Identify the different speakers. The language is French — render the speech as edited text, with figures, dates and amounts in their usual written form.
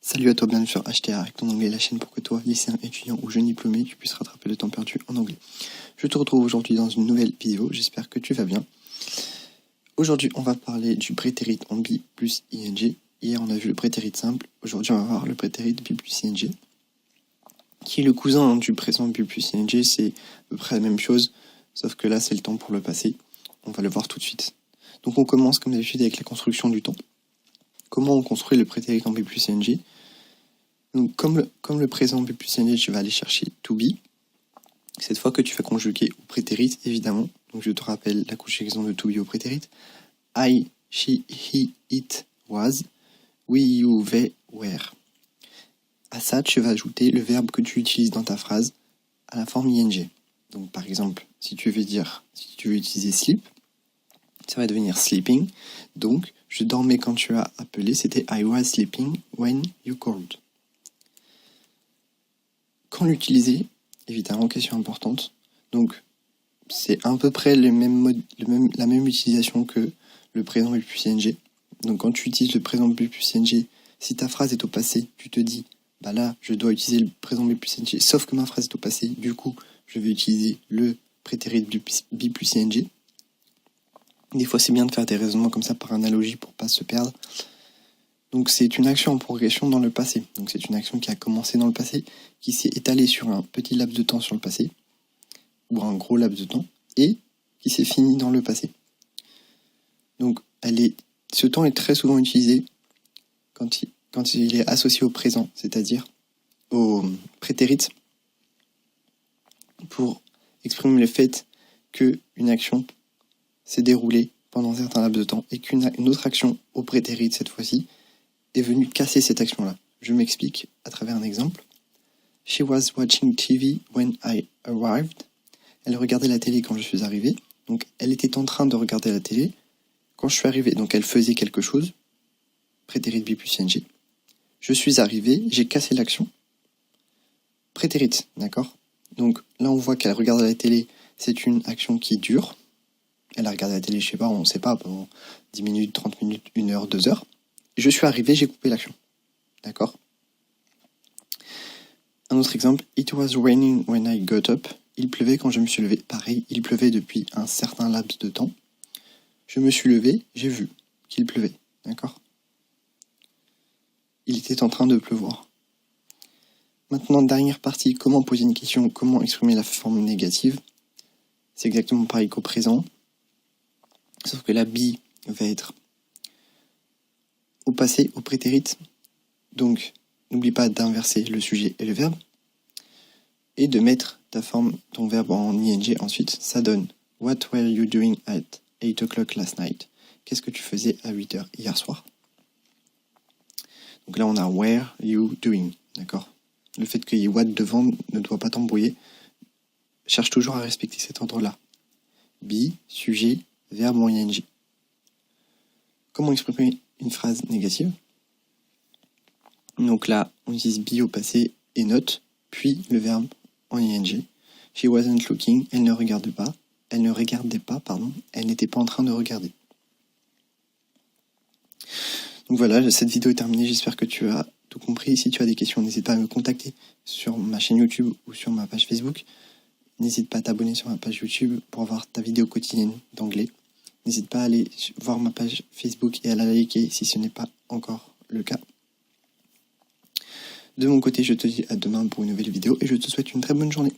Speaker 1: Salut à toi, bienvenue sur HTA avec ton anglais, la chaîne pour que toi, lycéen, étudiant ou jeune diplômé, tu puisses rattraper le temps perdu en anglais. Je te retrouve aujourd'hui dans une nouvelle vidéo, j'espère que tu vas bien. Aujourd'hui, on va parler du prétérit en be plus ing. Hier, on a vu le prétérit simple, aujourd'hui, on va voir le prétérit be plus ing, qui est le cousin du présent be plus ing, c'est à peu près la même chose, sauf que là, c'est le temps pour le passé. On va le voir tout de suite. Donc, on commence comme d'habitude avec la construction du temps. Comment on construit le prétérit en be plus ing? Donc, comme le présent be plus ing, tu vas aller chercher to be. Cette fois que tu vas conjuguer au prétérit, évidemment. Donc, je te rappelle la conjugaison de to be au prétérit. I, she, he, it, was. We, you, they, were. À ça, tu vas ajouter le verbe que tu utilises dans ta phrase à la forme ing. Donc, par exemple, si tu veux utiliser sleep, ça va devenir sleeping. Donc, je dormais quand tu as appelé, c'était I was sleeping when you called. Quand l'utiliser, évidemment, question importante. Donc, c'est à peu près la même utilisation que le présent be plus ing. Donc, quand tu utilises le présent be plus ing, si ta phrase est au passé, tu te dis, bah là, je dois utiliser le présent be plus ing, sauf que ma phrase est au passé, du coup, je vais utiliser le prétérit be plus ing. Des fois, c'est bien de faire des raisonnements comme ça par analogie pour pas se perdre. Donc, c'est une action en progression dans le passé. Donc, c'est une action qui a commencé dans le passé, qui s'est étalée sur un petit laps de temps sur le passé, ou un gros laps de temps, et qui s'est finie dans le passé. Donc, ce temps est très souvent utilisé quand il est associé au présent, c'est-à-dire au prétérit, pour exprimer le fait qu'une action s'est déroulée pendant un certain laps de temps, et qu'une autre action au prétérit, cette fois-ci, est venue casser cette action-là. Je m'explique à travers un exemple. She was watching TV when I arrived. Elle regardait la télé quand je suis arrivé. Donc, elle était en train de regarder la télé quand je suis arrivé. Donc, elle faisait quelque chose. Prétérit be plus ing. Je suis arrivé, j'ai cassé l'action. Prétérit, d'accord? Donc, là, on voit qu'elle regarde la télé. C'est une action qui dure. Elle a regardé la télé, je sais pas, on sait pas, pendant 10 minutes, 30 minutes, 1 heure, 2 heures. Je suis arrivé, j'ai coupé l'action. D'accord? Un autre exemple. It was raining when I got up. Il pleuvait quand je me suis levé. Pareil, il pleuvait depuis un certain laps de temps. Je me suis levé, j'ai vu qu'il pleuvait. D'accord? Il était en train de pleuvoir. Maintenant, dernière partie, comment poser une question, comment exprimer la forme négative. C'est exactement pareil qu'au présent. Sauf que la be va être au passé, au prétérit. Donc, n'oublie pas d'inverser le sujet et le verbe. Et de mettre ton verbe en ing ensuite. Ça donne What were you doing at 8 o'clock last night? Qu'est-ce que tu faisais à 8 heures hier soir? Donc là, on a were you doing. D'accord? Le fait qu'il y ait what devant ne doit pas t'embrouiller. Cherche toujours à respecter cet ordre-là. Be, sujet, verbe en ing. Comment exprimer une phrase négative? Donc là, on utilise be au passé et not, puis le verbe en ing. She wasn't looking, elle ne regardait pas, elle n'était pas en train de regarder. Donc voilà, cette vidéo est terminée, j'espère que tu as tout compris. Si tu as des questions, n'hésite pas à me contacter sur ma chaîne YouTube ou sur ma page Facebook. N'hésite pas à t'abonner sur ma page YouTube pour avoir ta vidéo quotidienne d'anglais. N'hésite pas à aller voir ma page Facebook et à la liker si ce n'est pas encore le cas. De mon côté, je te dis à demain pour une nouvelle vidéo et je te souhaite une très bonne journée.